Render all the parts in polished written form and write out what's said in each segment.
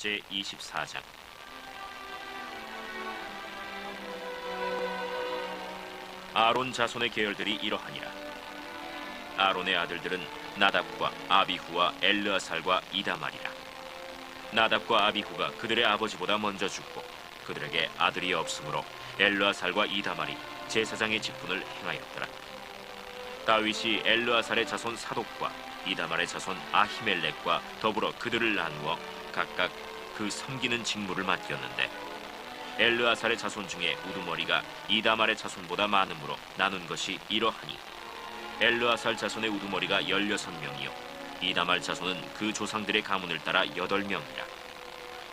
제24장. 아론 자손의 계열들이 이러하니라. 아론의 아들들은 나답과 아비후와 엘르아살과 이다말이라. 나답과 아비후가 그들의 아버지보다 먼저 죽고 그들에게 아들이 없으므로 엘르아살과 이다말이 제사장의 직분을 행하였더라. 다윗이 엘르아살의 자손 사독과 이다말의 자손 아히멜렉과 더불어 그들을 나누어 각각 그 섬기는 직무를 맡겼는데, 엘르아살의 자손 중에 우두머리가 이다말의 자손보다 많으므로 나눈 것이 이러하니, 엘르아살 자손의 우두머리가 16명이요 이다말 자손은 그 조상들의 가문을 따라 8명이라.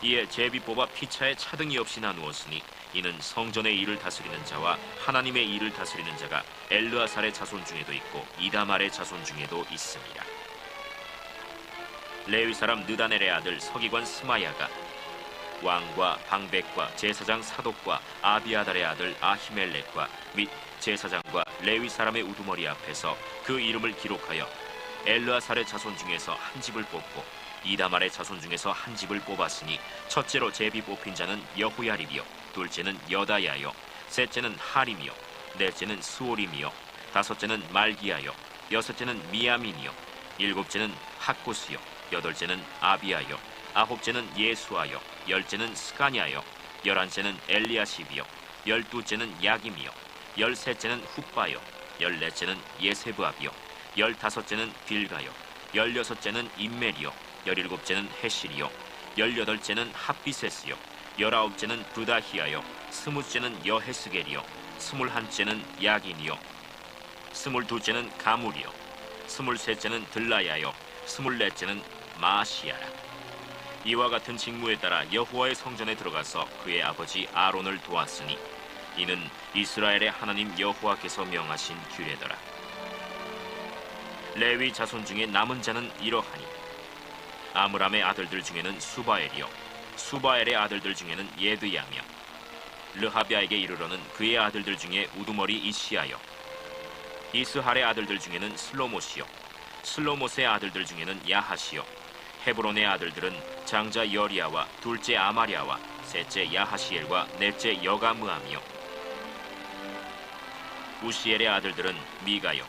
이에 제비 뽑아 피차에 차등이 없이 나누었으니 이는 성전의 일을 다스리는 자와 하나님의 일을 다스리는 자가 엘르아살의 자손 중에도 있고 이다말의 자손 중에도 있습니다. 레위 사람 느다넬의 아들 서기관 스마야가 왕과 방백과 제사장 사독과 아비아달의 아들 아히멜렉과 및 제사장과 레위 사람의 우두머리 앞에서 그 이름을 기록하여 엘르아살의 자손 중에서 한 집을 뽑고 이다말의 자손 중에서 한 집을 뽑았으니, 첫째로 제비 뽑힌 자는 여호야립이요 둘째는 여다야요 셋째는 하림이요 넷째는 스오림이요 다섯째는 말기야요 여섯째는 미야민이요 일곱째는 학구스요 여덟째는 아비야요 아홉째는 예수아요 열째는 스가냐요 열한째는 엘리야십이요 열두째는 야김이요 열셋째는 훗바요 열넷째는 예세브압이요 열다섯째는 빌가요 열여섯째는 임멜이요 열일곱째는 헤실이요 열여덟째는 핫비세스요 열아홉째는 브다히아요 스무째는 여헤스겔이요 스물한째는 야긴이요 스물두째는 가물이요 스물셋째는 들라야요 스물넷째는 마시아라. 이와 같은 직무에 따라 여호와의 성전에 들어가서 그의 아버지 아론을 도왔으니 이는 이스라엘의 하나님 여호와께서 명하신 규례더라. 레위 자손 중에 남은 자는 이러하니, 아므람의 아들들 중에는 수바엘이요 수바엘의 아들들 중에는 예드야며, 르하비아에게 이르러는 그의 아들들 중에 우두머리 이시아요 이스할의 아들들 중에는 슬로못이요 슬로못의 아들들 중에는 야하시요 헤브론의 아들들은 장자 여리야와 둘째 아마랴와 셋째 야하시엘과 넷째 여가므암이요 우시엘의 아들들은 미가요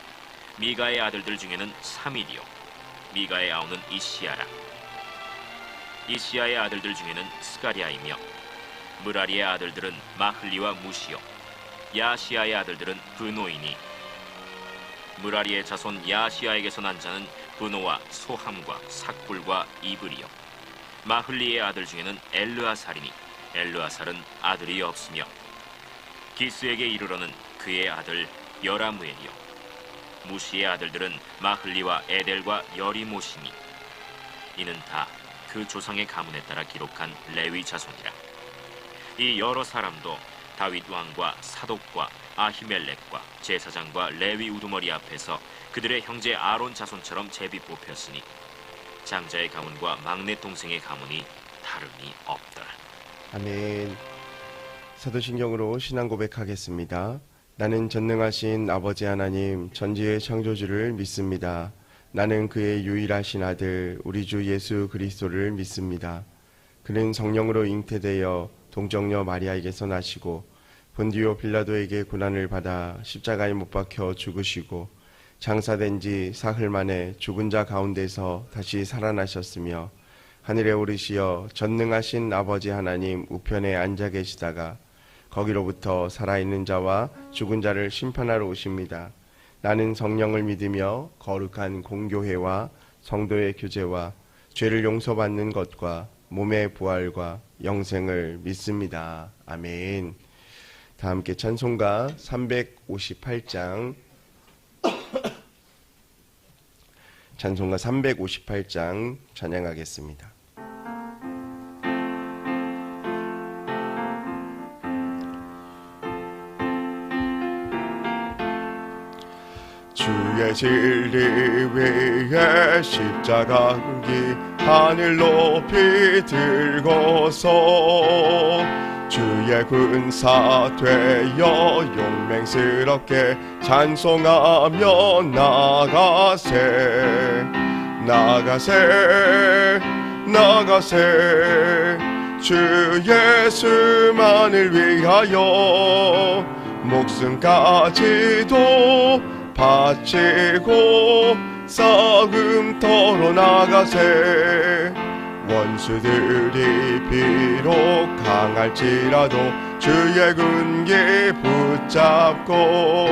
미가의 아들들 중에는 사밀이요 미가의 아우는 이시야라. 이시야의 아들들 중에는 스가랴이며, 무라리의 아들들은 마흘리와 무시요 야시야의 아들들은 브노이니, 무라리의 자손 야시야에게서 난 자는 브노와 소함과 삭불과 이브리요 마흘리의 아들 중에는 엘르아살이니 엘르아살은 아들이 없으며, 기스에게 이르러는 그의 아들 여라무엘이요 무시의 아들들은 마흘리와 에델과 여리모시니 이는 다 그 조상의 가문에 따라 기록한 레위 자손이라. 이 여러 사람도 다윗 왕과 사독과 아히멜렉과 제사장과 레위 우두머리 앞에서 그들의 형제 아론 자손처럼 제비 뽑혔으니 장자의 가문과 막내 동생의 가문이 다름이 없더라. 아멘. 사도신경으로 신앙 고백하겠습니다. 나는 전능하신 아버지 하나님 전지의 창조주를 믿습니다. 나는 그의 유일하신 아들 우리 주 예수 그리스도를 믿습니다. 그는 성령으로 잉태되어 동정녀 마리아에게서 나시고 본디오 빌라도에게 고난을 받아 십자가에 못 박혀 죽으시고 장사된 지 사흘 만에 죽은 자 가운데서 다시 살아나셨으며 하늘에 오르시어 전능하신 아버지 하나님 우편에 앉아 계시다가 거기로부터 살아있는 자와 죽은 자를 심판하러 오십니다. 나는 성령을 믿으며 거룩한 공교회와 성도의 교제와 죄를 용서받는 것과 몸의 부활과 영생을 믿습니다. 아멘. 다 함께 찬송가 358장 찬송가 358장 찬양하겠습니다. 주의 진리 위에 십자가 기 하늘 높이 들고서 주의 군사 되어 용맹스럽게 찬송하며 나가세 나가세 주 예수만을 위하여 목숨까지도 바치고 싸움터로 나가세 원수들이 비록 강할지라도 주의 군기 붙잡고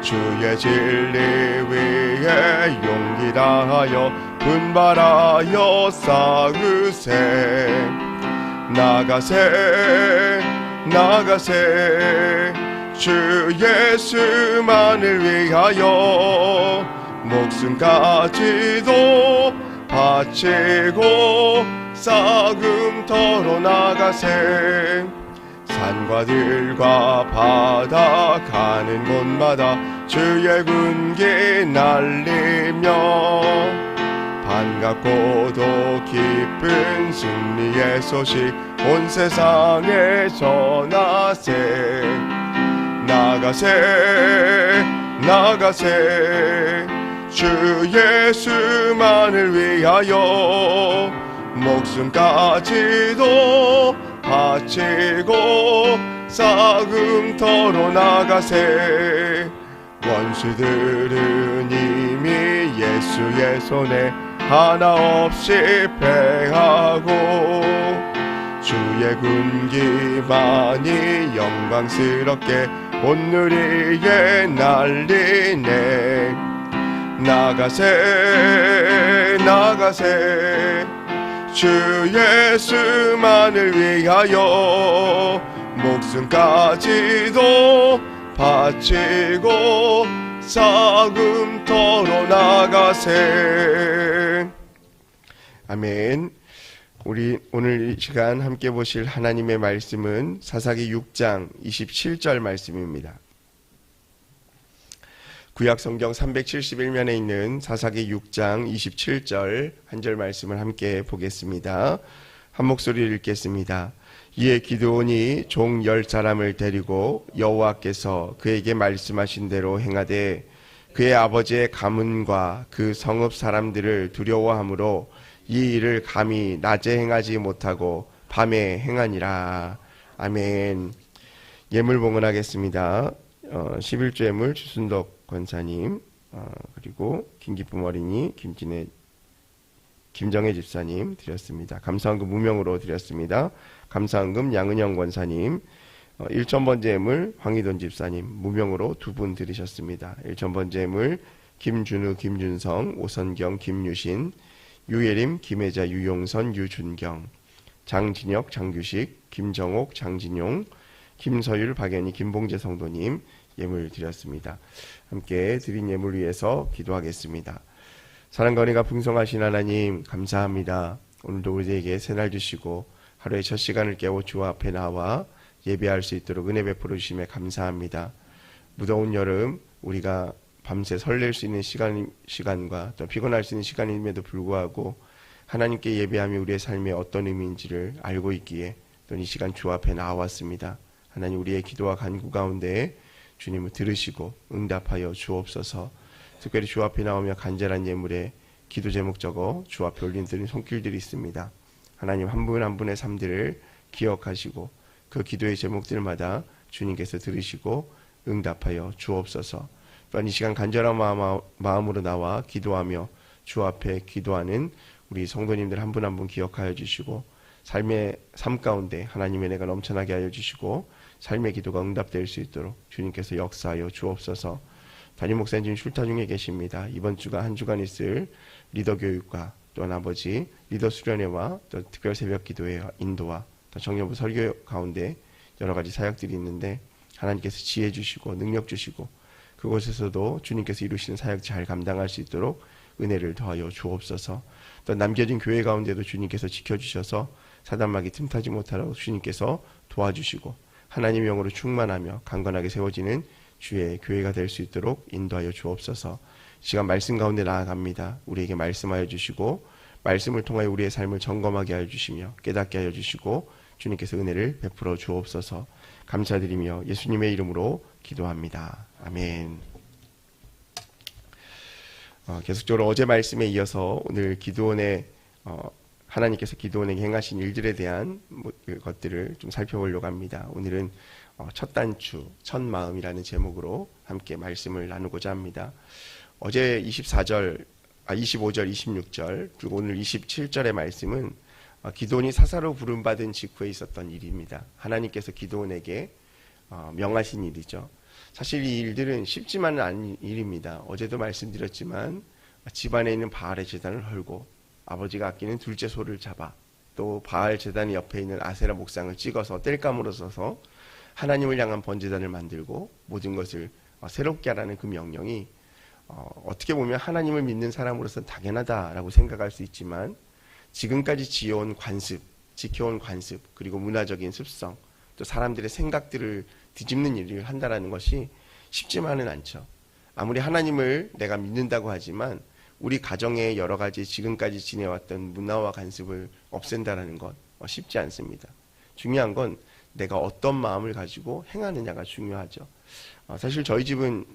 주의 진리 위에 용기 다하여 분발하여 싸우세 나가세 나가세 주 예수만을 위하여 목숨까지도 바치고 싸움터로 나가세 산과 들과 바다 가는 곳마다 주의 군기 날리며 반갑고도 기쁜 승리의 소식 온 세상에 전하세 나가세 나가세 주 예수만을 위하여 목숨까지도 바치고 싸움터로 나가세 원수들은 이미 예수의 손에 하나 없이 패하고 주의 군기만이 영광스럽게 온누리에 날리네 나가세 나가세 주 예수만을 위하여 목숨까지도 바치고 싸움터로 나가세. 아멘. 우리 오늘 이 시간 함께 보실 하나님의 말씀은 사사기 6장 27절 말씀입니다. 구약 성경 371면에 있는 사사기 6장 27절 한 절 말씀을 함께 보겠습니다. 한 목소리를 읽겠습니다. 이에 기드온이 종 10사람을 데리고 여호와께서 그에게 말씀하신 대로 행하되 그의 아버지의 가문과 그 성읍 사람들을 두려워하므로 이 일을 감히 낮에 행하지 못하고 밤에 행하니라. 아멘. 예물 봉헌하겠습니다. 11조 예물 주순덕 권사님, 그리고 김기쁨 어린이, 김정혜 집사님 드렸습니다. 감사헌금 무명으로 드렸습니다. 감사헌금 양은영 권사님, 1,000번째 예물 황희돈 집사님 무명으로 2분 드리셨습니다. 1,000번째 예물 김준우, 김준성, 오선경, 김유신, 유예림, 김혜자, 유용선, 유준경, 장진혁, 장규식, 김정옥, 장진용, 김서율, 박연희, 김봉재 성도님 예물 드렸습니다. 함께 드린 예물 위해서 기도하겠습니다. 사랑과 은혜가 풍성하신 하나님 감사합니다. 오늘도 우리에게 새날 주시고 하루의 첫 시간을 깨워 주 앞에 나와 예배할 수 있도록 은혜 베풀어 주심에 감사합니다. 무더운 여름 우리가 밤새 설렐 수 있는 시간과 또 피곤할 수 있는 시간임에도 불구하고 하나님께 예배함이 우리의 삶에 어떤 의미인지를 알고 있기에 또 이 시간 주 앞에 나왔습니다. 하나님 우리의 기도와 간구 가운데 주님을 들으시고 응답하여 주옵소서. 특별히 주 앞에 나오며 간절한 예물에 기도 제목 적어 주 앞에 올리는 손길들이 있습니다. 하나님 한 분 한 분의 삶들을 기억하시고 그 기도의 제목들마다 주님께서 들으시고 응답하여 주옵소서. 또한 이 시간 간절한 마음으로 나와 기도하며 주 앞에 기도하는 우리 성도님들 한 분 한 분 기억하여 주시고 삶의 삶 가운데 하나님의 은혜가 넘쳐나게 하여 주시고 삶의 기도가 응답될 수 있도록 주님께서 역사하여 주옵소서. 담임 목사님 슐타 중에 계십니다. 이번 주가 한 주간 있을 리더 교육과 또한 아버지 리더 수련회와 또 특별 새벽 기도회 인도와 또 정여부 설교 가운데 여러 가지 사역들이 있는데 하나님께서 지혜 주시고 능력 주시고 그곳에서도 주님께서 이루시는 사역 잘 감당할 수 있도록 은혜를 더하여 주옵소서. 또 남겨진 교회 가운데도 주님께서 지켜주셔서 사단마귀 틈타지 못하도록 주님께서 도와주시고 하나님의 영으로 충만하며 강건하게 세워지는 주의 교회가 될 수 있도록 인도하여 주옵소서. 시간 말씀 가운데 나아갑니다. 우리에게 말씀하여 주시고 말씀을 통하여 우리의 삶을 점검하게 하여 주시며 깨닫게 하여 주시고 주님께서 은혜를 베풀어 주옵소서. 감사드리며 예수님의 이름으로 기도합니다. 아멘. 계속적으로 어제 말씀에 이어서 오늘 기드온의 하나님께서 기드온에게 행하신 일들에 대한 것들을 좀 살펴보려고 합니다. 오늘은 첫 단추, 첫 마음이라는 제목으로 함께 말씀을 나누고자 합니다. 어제 25절, 26절, 그리고 오늘 27절의 말씀은 기드온이 사사로 부름받은 직후에 있었던 일입니다. 하나님께서 기드온에게 명하신 일이죠. 사실 이 일들은 쉽지만은 않은 일입니다. 어제도 말씀드렸지만 집안에 있는 바알의 제단을 헐고 아버지가 아끼는 둘째 소를 잡아 또 바알 제단 옆에 있는 아세라 목상을 찍어서 땔감으로 써서 하나님을 향한 번제단을 만들고 모든 것을 새롭게 하라는 그 명령이 어떻게 보면 하나님을 믿는 사람으로서 당연하다라고 생각할 수 있지만 지금까지 지어온 관습, 지켜온 관습, 그리고 문화적인 습성, 또 사람들의 생각들을 뒤집는 일을 한다는 것이 쉽지만은 않죠. 아무리 하나님을 내가 믿는다고 하지만 우리 가정의 여러 가지 지금까지 지내왔던 문화와 관습을 없앤다는 것 쉽지 않습니다. 중요한 건 내가 어떤 마음을 가지고 행하느냐가 중요하죠. 사실 저희 집은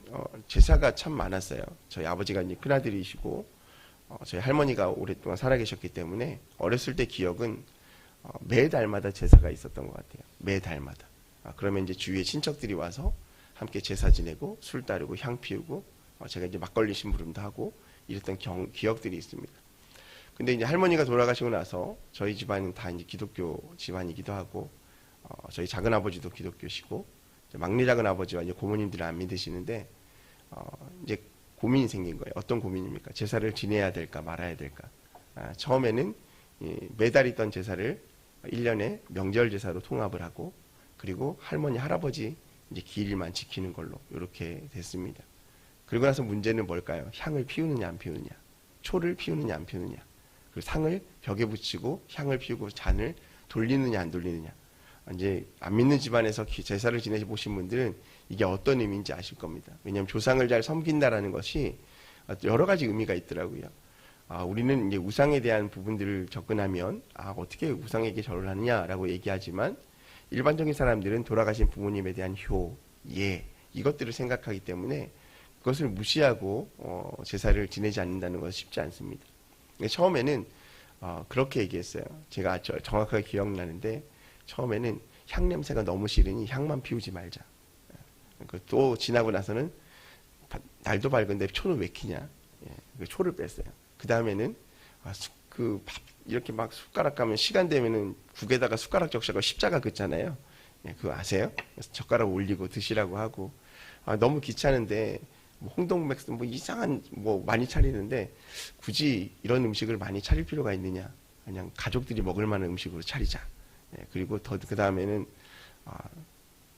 제사가 참 많았어요. 저희 아버지가 이제 큰아들이시고 저희 할머니가 오랫동안 살아계셨기 때문에 어렸을 때 기억은 매달마다 제사가 있었던 것 같아요. 매달마다. 그러면 이제 주위에 친척들이 와서 함께 제사 지내고 술 따르고 향 피우고 제가 이제 막걸리 심부름도 하고 이랬던 기억들이 있습니다. 근데 이제 할머니가 돌아가시고 나서 저희 집안은 다 이제 기독교 집안이기도 하고 저희 작은 아버지도 기독교시고 막내 작은 아버지와 이제 고모님들은 안 믿으시는데 이제 고민이 생긴 거예요. 어떤 고민입니까? 제사를 지내야 될까 말아야 될까? 처음에는 매달 있던 제사를 1년에 명절 제사로 통합을 하고 그리고 할머니 할아버지 이제 기일만 지키는 걸로 이렇게 됐습니다. 그리고 나서 문제는 뭘까요? 향을 피우느냐 안 피우느냐, 초를 피우느냐 안 피우느냐, 그리고 상을 벽에 붙이고 향을 피우고 잔을 돌리느냐 안 돌리느냐. 이제 안 믿는 집안에서 제사를 지내시 보신 분들은 이게 어떤 의미인지 아실 겁니다. 왜냐하면 조상을 잘 섬긴다라는 것이 여러 가지 의미가 있더라고요. 우리는 이제 우상에 대한 부분들을 접근하면 어떻게 우상에게 절을 하느냐라고 얘기하지만 일반적인 사람들은 돌아가신 부모님에 대한 효, 예 이것들을 생각하기 때문에 그것을 무시하고 제사를 지내지 않는다는 것은 쉽지 않습니다. 처음에는 그렇게 얘기했어요. 제가 정확하게 기억나는데 처음에는 향 냄새가 너무 싫으니 향만 피우지 말자. 또 지나고 나서는 날도 밝은데 초는 왜 키냐. 초를 뺐어요. 그 다음에는 그 밥 이렇게 막 숟가락 가면 시간 되면은 국에다가 숟가락 적셔서 십자가 긋잖아요. 그거 아세요? 그래서 젓가락 올리고 드시라고 하고 너무 귀찮은데 홍동맥스 이상한 많이 차리는데 굳이 이런 음식을 많이 차릴 필요가 있느냐? 그냥 가족들이 먹을 만한 음식으로 차리자. 그리고 그 다음에는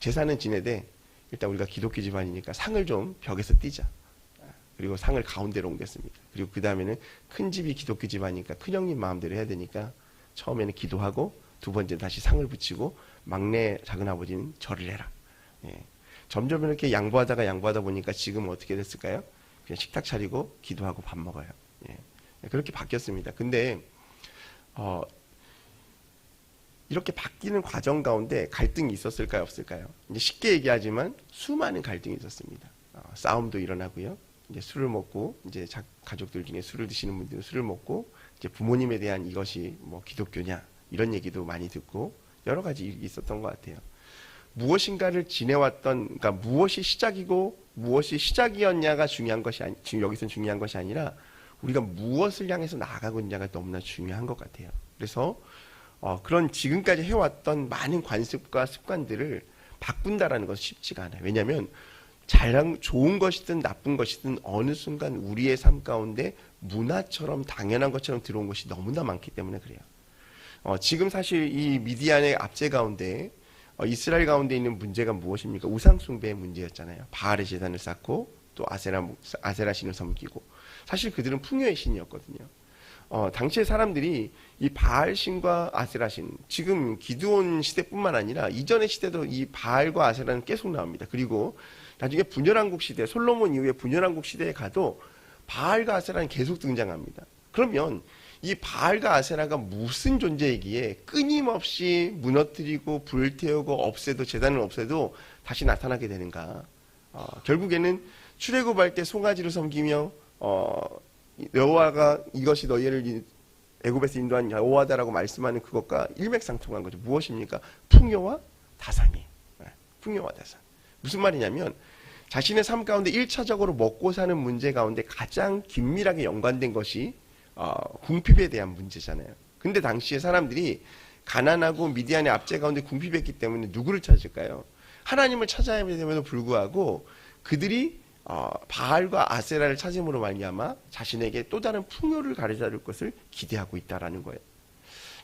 제사는 지내되 일단 우리가 기독교 집안이니까 상을 좀 벽에서 띄자. 그리고 상을 가운데로 옮겼습니다. 그리고 그 다음에는 큰 집이 기독교 집안이니까 큰형님 마음대로 해야 되니까 처음에는 기도하고 두 번째 다시 상을 붙이고 막내 작은아버지는 절을 해라. 점점 이렇게 양보하다 보니까 지금 어떻게 됐을까요? 그냥 식탁 차리고 기도하고 밥 먹어요. 그렇게 바뀌었습니다. 근데 이렇게 바뀌는 과정 가운데 갈등이 있었을까요? 없을까요? 이제 쉽게 얘기하지만 수많은 갈등이 있었습니다. 싸움도 일어나고요. 이제 술을 먹고 이제 가족들 중에 술을 드시는 분들은 술을 먹고 이제 부모님에 대한 이것이 기독교냐 이런 얘기도 많이 듣고 여러 가지 일이 있었던 것 같아요. 무엇인가를 지내왔던 그러니까 무엇이 시작이고 무엇이 시작이었냐가 중요한 것이 지금 여기서 중요한 것이 아니라 우리가 무엇을 향해서 나아가고 있냐가 너무나 중요한 것 같아요. 그래서 그런 지금까지 해왔던 많은 관습과 습관들을 바꾼다라는 것은 쉽지가 않아요. 왜냐하면 좋은 것이든 나쁜 것이든 어느 순간 우리의 삶 가운데 문화처럼 당연한 것처럼 들어온 것이 너무나 많기 때문에 그래요. 지금 사실 이 미디안의 압제 가운데 이스라엘 가운데 있는 문제가 무엇입니까? 우상숭배의 문제였잖아요. 바알의 제단을 쌓고 또 아세라 신을 섬기고 사실 그들은 풍요의 신이었거든요. 당시의 사람들이 이 바알 신과 아세라 신, 지금 기드온 시대뿐만 아니라 이전의 시대도 이 바알과 아세라는 계속 나옵니다. 그리고 나중에 분열왕국 시대, 솔로몬 이후에 분열왕국 시대에 가도 바알과 아세라는 계속 등장합니다. 그러면 이 바알과 아세라가 무슨 존재이기에 끊임없이 무너뜨리고 불태우고 없애도 제단을 없애도 다시 나타나게 되는가? 결국에는 출애굽할 때 송아지를 섬기며 여호와가 이것이 너희를 애굽에서 인도한 여호와다라고 말씀하는 그것과 일맥상통한 거죠. 무엇입니까? 풍요와 다산이에요. 풍요와 다산. 무슨 말이냐면 자신의 삶 가운데 1차적으로 먹고 사는 문제 가운데 가장 긴밀하게 연관된 것이 궁핍에 대한 문제잖아요. 근데 당시에 사람들이 가난하고 미디안의 압제 가운데 궁핍했기 때문에 누구를 찾을까요? 하나님을 찾아야 됨에도 불구하고 그들이 바알과 아세라를 찾음으로 말미암아 자신에게 또 다른 풍요를 가져다 줄 것을 기대하고 있다라는 거예요.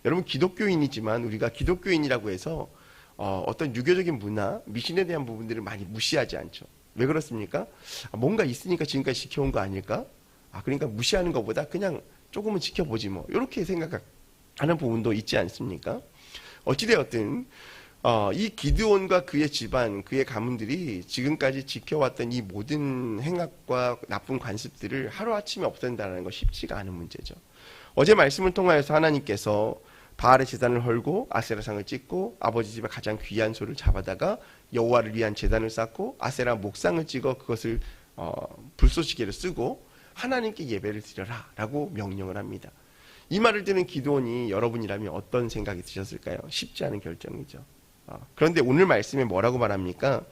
여러분, 기독교인이지만 우리가 기독교인이라고 해서 어떤 유교적인 문화, 미신에 대한 부분들을 많이 무시하지 않죠. 왜 그렇습니까? 뭔가 있으니까 지금까지 지켜온 거 아닐까? 그러니까 무시하는 것보다 그냥 조금은 지켜보지 뭐, 이렇게 생각하는 부분도 있지 않습니까? 어찌되었든 이 기드온과 그의 집안, 그의 가문들이 지금까지 지켜왔던 이 모든 행악과 나쁜 관습들을 하루아침에 없앤다는 거 쉽지가 않은 문제죠. 어제 말씀을 통하여서 하나님께서 바알의 제단을 헐고 아세라상을 찍고 아버지 집에 가장 귀한 소를 잡아다가 여호와를 위한 제단을 쌓고 아세라 목상을 찍어 그것을 불쏘시개를 쓰고 하나님께 예배를 드려라 라고 명령을 합니다. 이 말을 듣는 기드온이 여러분이라면 어떤 생각이 드셨을까요? 쉽지 않은 결정이죠. 그런데 오늘 말씀에 뭐라고 말합니까?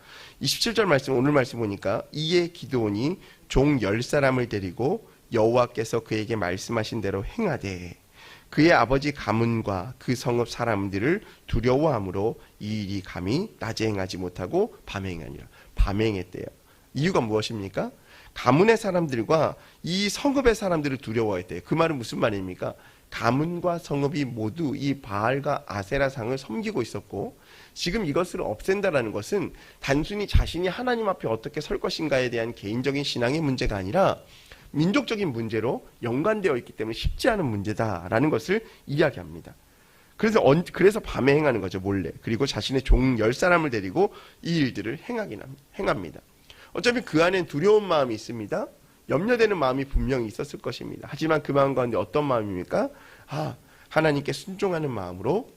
27절 말씀, 오늘 말씀 보니까 이에 기드온이 종 10사람을 데리고 여호와께서 그에게 말씀하신 대로 행하되 그의 아버지 가문과 그 성읍 사람들을 두려워함으로 이 일이 감히 낮에 행하지 못하고 밤에 행하니라. 밤에 행했대요. 이유가 무엇입니까? 가문의 사람들과 이 성읍의 사람들을 두려워했대요. 그 말은 무슨 말입니까? 가문과 성읍이 모두 이 바알과 아세라상을 섬기고 있었고 지금 이것을 없앤다라는 것은 단순히 자신이 하나님 앞에 어떻게 설 것인가에 대한 개인적인 신앙의 문제가 아니라 민족적인 문제로 연관되어 있기 때문에 쉽지 않은 문제다라는 것을 이야기합니다. 그래서 밤에 행하는 거죠, 몰래. 그리고 자신의 종 10사람을 데리고 이 일들을 행합니다. 어차피 그 안엔 두려운 마음이 있습니다. 염려되는 마음이 분명히 있었을 것입니다. 하지만 그 마음 가운데 어떤 마음입니까? 하나님께 순종하는 마음으로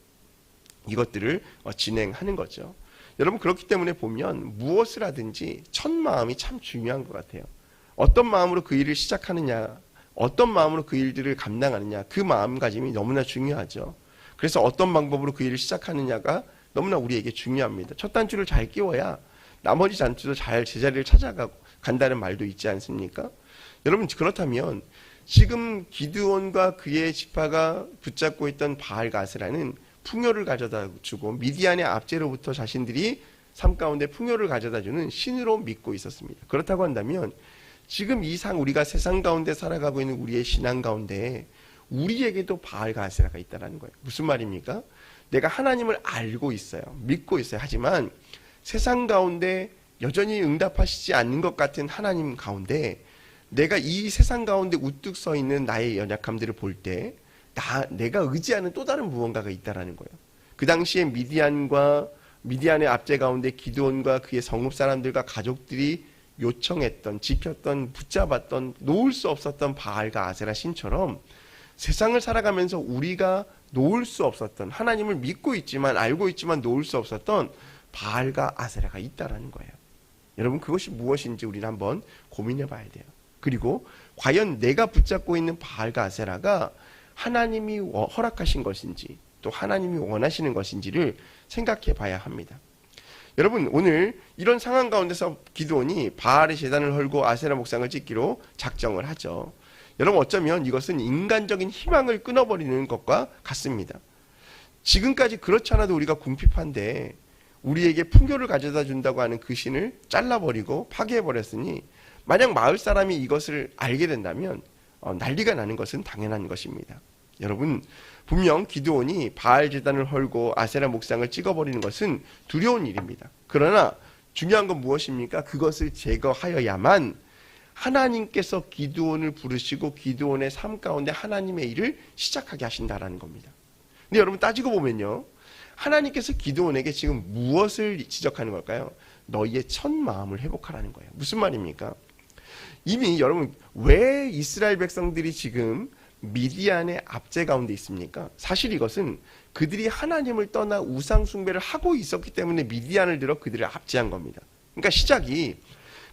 이것들을 진행하는 거죠. 여러분, 그렇기 때문에 보면 무엇을 하든지 첫 마음이 참 중요한 것 같아요. 어떤 마음으로 그 일을 시작하느냐, 어떤 마음으로 그 일들을 감당하느냐, 그 마음가짐이 너무나 중요하죠. 그래서 어떤 방법으로 그 일을 시작하느냐가 너무나 우리에게 중요합니다. 첫 단추를 잘 끼워야 나머지 단추도 잘 제자리를 찾아간다는 말도 있지 않습니까? 여러분, 그렇다면 지금 기드온과 그의 지파가 붙잡고 있던 바알과 아세라는 풍요를 가져다 주고 미디안의 압제로부터 자신들이 삶 가운데 풍요를 가져다 주는 신으로 믿고 있었습니다. 그렇다고 한다면 지금 우리가 세상 가운데 살아가고 있는 우리의 신앙 가운데 우리에게도 바알과 아세라가 있다는 거예요. 무슨 말입니까? 내가 하나님을 알고 있어요. 믿고 있어요. 하지만 세상 가운데 여전히 응답하시지 않는 것 같은 하나님 가운데 내가 이 세상 가운데 우뚝 서 있는 나의 연약함들을 볼 때 내가 의지하는 또 다른 무언가가 있다는 거예요. 그 당시에 미디안의 압제 가운데 기드온과 그의 성읍 사람들과 가족들이 요청했던, 지켰던, 붙잡았던, 놓을 수 없었던 바알과 아세라 신처럼 세상을 살아가면서 우리가 놓을 수 없었던, 하나님을 믿고 있지만 알고 있지만 놓을 수 없었던 바알과 아세라가 있다라는 거예요. 여러분, 그것이 무엇인지 우리는 한번 고민해 봐야 돼요. 그리고 과연 내가 붙잡고 있는 바알과 아세라가 하나님이 허락하신 것인지 또 하나님이 원하시는 것인지를 생각해 봐야 합니다. 여러분, 오늘 이런 상황 가운데서 기드온이 바알의 제단을 헐고 아세라 목상을 찍기로 작정을 하죠. 여러분, 어쩌면 이것은 인간적인 희망을 끊어버리는 것과 같습니다. 지금까지 그렇지 않아도 우리가 궁핍한데 우리에게 풍요를 가져다 준다고 하는 그 신을 잘라버리고 파괴해버렸으니 만약 마을 사람이 이것을 알게 된다면 난리가 나는 것은 당연한 것입니다. 여러분, 분명 기드온이 바알 제단을 헐고 아세라 목상을 찍어버리는 것은 두려운 일입니다. 그러나 중요한 건 무엇입니까? 그것을 제거하여야만 하나님께서 기드온을 부르시고 기드온의 삶 가운데 하나님의 일을 시작하게 하신다라는 겁니다. 근데 여러분, 따지고 보면요, 하나님께서 기드온에게 지금 무엇을 지적하는 걸까요? 너희의 첫 마음을 회복하라는 거예요. 무슨 말입니까? 이미 여러분, 왜 이스라엘 백성들이 지금 미디안의 압제 가운데 있습니까? 사실 이것은 그들이 하나님을 떠나 우상 숭배를 하고 있었기 때문에 미디안을 들어 그들을 압제한 겁니다. 그러니까 시작이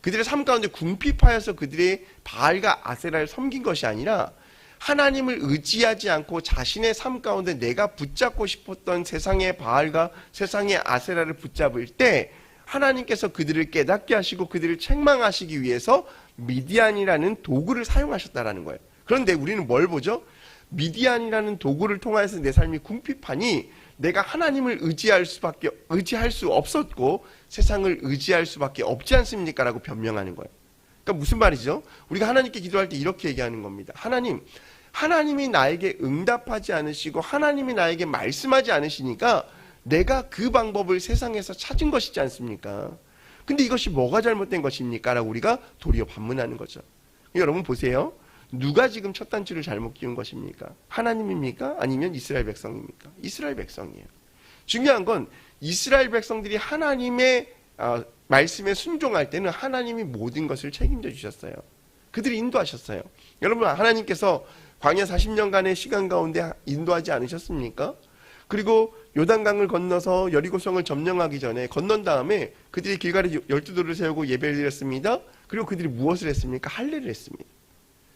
그들의 삶 가운데 궁핍하여서 그들의 바알과 아세라를 섬긴 것이 아니라 하나님을 의지하지 않고 자신의 삶 가운데 내가 붙잡고 싶었던 세상의 바알과 세상의 아세라를 붙잡을 때 하나님께서 그들을 깨닫게 하시고 그들을 책망하시기 위해서 미디안이라는 도구를 사용하셨다라는 거예요. 그런데 우리는 뭘 보죠? 미디안이라는 도구를 통해서 내 삶이 궁핍하니 내가 하나님을 의지할 수 없었고 세상을 의지할 수밖에 없지 않습니까? 라고 변명하는 거예요. 그러니까 무슨 말이죠? 우리가 하나님께 기도할 때 이렇게 얘기하는 겁니다. 하나님이 나에게 응답하지 않으시고 하나님이 나에게 말씀하지 않으시니까 내가 그 방법을 세상에서 찾은 것이지 않습니까? 근데 이것이 뭐가 잘못된 것입니까? 라고 우리가 도리어 반문하는 거죠. 여러분 보세요. 누가 지금 첫 단추를 잘못 끼운 것입니까? 하나님입니까? 아니면 이스라엘 백성입니까? 이스라엘 백성이에요. 중요한 건 이스라엘 백성들이 하나님의 말씀에 순종할 때는 하나님이 모든 것을 책임져 주셨어요. 그들이 인도하셨어요. 여러분 하나님께서 광야 40년간의 시간 가운데 인도하지 않으셨습니까? 그리고 요단강을 건너서 여리고성을 점령하기 전에 건넌 다음에 그들이 길갈에 12돌을 세우고 예배를 드렸습니다. 그리고 그들이 무엇을 했습니까? 할례를 했습니다.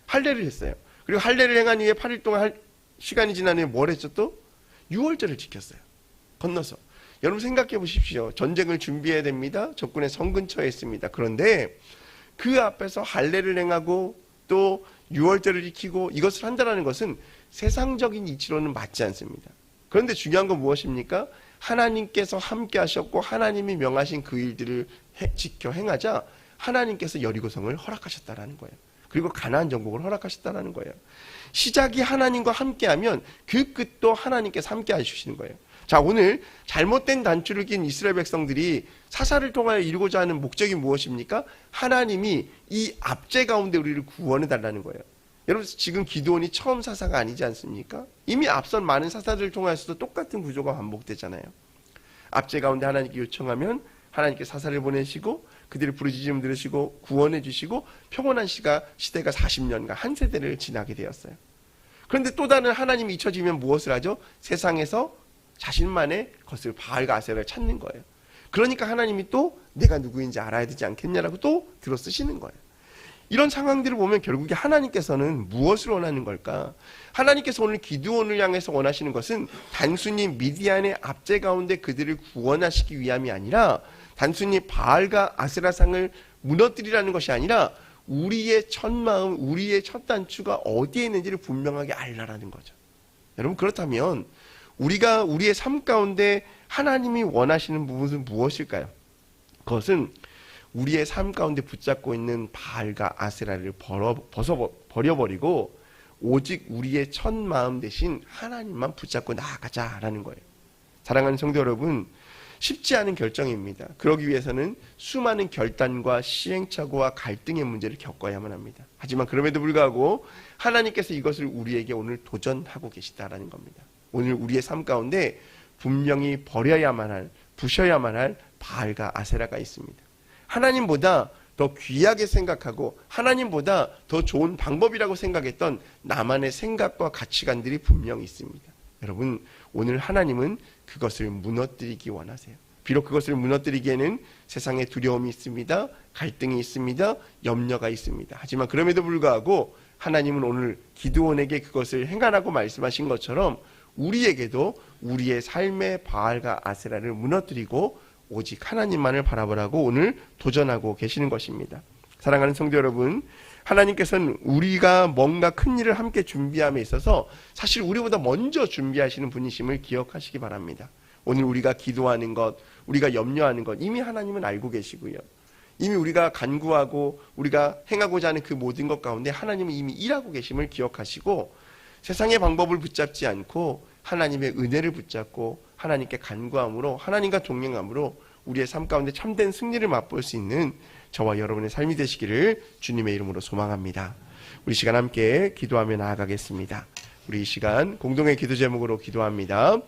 할례를 했어요. 그리고 할례를 행한 이후에 8일 동안 시간이 지난 후에 뭘 했죠 또? 유월절을 지켰어요. 건너서. 여러분 생각해 보십시오. 전쟁을 준비해야 됩니다. 적군의 성 근처에 있습니다. 그런데 그 앞에서 할례를 행하고 또 유월절을 지키고 이것을 한다는 것은 세상적인 이치로는 맞지 않습니다. 그런데 중요한 건 무엇입니까? 하나님께서 함께 하셨고 하나님이 명하신 그 일들을 지켜 행하자 하나님께서 여리고성을 허락하셨다라는 거예요. 그리고 가나안 정복을 허락하셨다는 거예요. 시작이 하나님과 함께하면 그 끝도 하나님께서 함께 해주시는 거예요. 자, 오늘 잘못된 단추를 낀 이스라엘 백성들이 사사를 통하여 이루고자 하는 목적이 무엇입니까? 하나님이 이 압제 가운데 우리를 구원해 달라는 거예요. 여러분 지금 기드온이 처음 사사가 아니지 않습니까? 이미 앞선 많은 사사들을 통해서도 똑같은 구조가 반복되잖아요. 압제 가운데 하나님께 요청하면 하나님께 사사를 보내시고 그들의 부르짖음 들으시고 구원해 주시고 평온한 시대가 40년간 한 세대를 지나게 되었어요. 그런데 또 다른 하나님이 잊혀지면 무엇을 하죠? 세상에서 자신만의 것을 바알과 아세라를 찾는 거예요. 그러니까 하나님이 또 내가 누구인지 알아야 되지 않겠냐라고 또 들어 쓰시는 거예요. 이런 상황들을 보면 결국에 하나님께서는 무엇을 원하는 걸까? 하나님께서 오늘 기드온을 향해서 원하시는 것은 단순히 미디안의 압제 가운데 그들을 구원하시기 위함이 아니라 단순히 바알과 아세라상을 무너뜨리라는 것이 아니라 우리의 첫 마음, 우리의 첫 단추가 어디에 있는지를 분명하게 알라라는 거죠. 여러분 그렇다면 우리가 우리의 삶 가운데 하나님이 원하시는 부분은 무엇일까요? 그것은 우리의 삶 가운데 붙잡고 있는 바알과 아세라를 버려버리고 오직 우리의 첫 마음 대신 하나님만 붙잡고 나아가자라는 거예요. 사랑하는 성도 여러분, 쉽지 않은 결정입니다. 그러기 위해서는 수많은 결단과 시행착오와 갈등의 문제를 겪어야만 합니다. 하지만 그럼에도 불구하고 하나님께서 이것을 우리에게 오늘 도전하고 계시다라는 겁니다. 오늘 우리의 삶 가운데 분명히 버려야만 할, 부셔야만 할 바알과 아세라가 있습니다. 하나님보다 더 귀하게 생각하고 하나님보다 더 좋은 방법이라고 생각했던 나만의 생각과 가치관들이 분명히 있습니다. 여러분 오늘 하나님은 그것을 무너뜨리기 원하세요. 비록 그것을 무너뜨리기에는 세상에 두려움이 있습니다. 갈등이 있습니다. 염려가 있습니다. 하지만 그럼에도 불구하고 하나님은 오늘 기드온에게 그것을 행하라고 말씀하신 것처럼 우리에게도 우리의 삶의 바알과 아세라를 무너뜨리고 오직 하나님만을 바라보라고 오늘 도전하고 계시는 것입니다. 사랑하는 성도 여러분, 하나님께서는 우리가 뭔가 큰 일을 함께 준비함에 있어서 사실 우리보다 먼저 준비하시는 분이심을 기억하시기 바랍니다. 오늘 우리가 기도하는 것, 우리가 염려하는 것 이미 하나님은 알고 계시고요. 이미 우리가 간구하고 우리가 행하고자 하는 그 모든 것 가운데 하나님은 이미 일하고 계심을 기억하시고 세상의 방법을 붙잡지 않고 하나님의 은혜를 붙잡고 하나님께 간구함으로 하나님과 동행함으로 우리의 삶 가운데 참된 승리를 맛볼 수 있는 저와 여러분의 삶이 되시기를 주님의 이름으로 소망합니다. 우리 시간 함께 기도하며 나아가겠습니다. 우리 이 시간 공동의 기도 제목으로 기도합니다.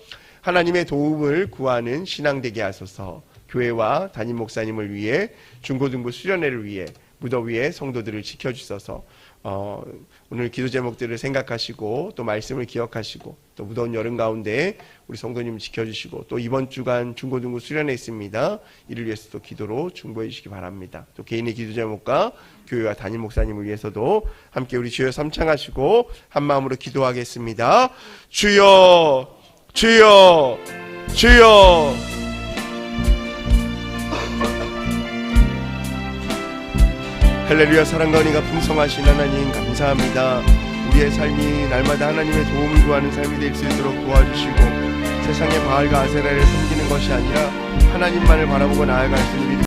하나님의 도움을 구하는 신앙 되게 하소서. 교회와 담임 목사님을 위해 중고등부 수련회를 위해 무더위에 성도들을 지켜주셔서 오늘 기도 제목들을 생각하시고 또 말씀을 기억하시고 또 무더운 여름 가운데 우리 성도님 지켜주시고 또 이번 주간 중고등부 수련회 있습니다. 이를 위해서 또 기도로 중보해 주시기 바랍니다. 또 개인의 기도 제목과 교회와 담임 목사님을 위해서도 함께 우리 주여 삼창하시고 한 마음으로 기도하겠습니다. 주여 주여 주여. 할렐루야. 사랑과 은혜가 풍성하신 하나님 감사합니다. 우리의 삶이 날마다 하나님의 도움을 구하는 삶이 될 수 있도록 도와주시고 세상의 바알과 아세라를 섬기는 것이 아니라 하나님만을 바라보고 나아갈 수 있는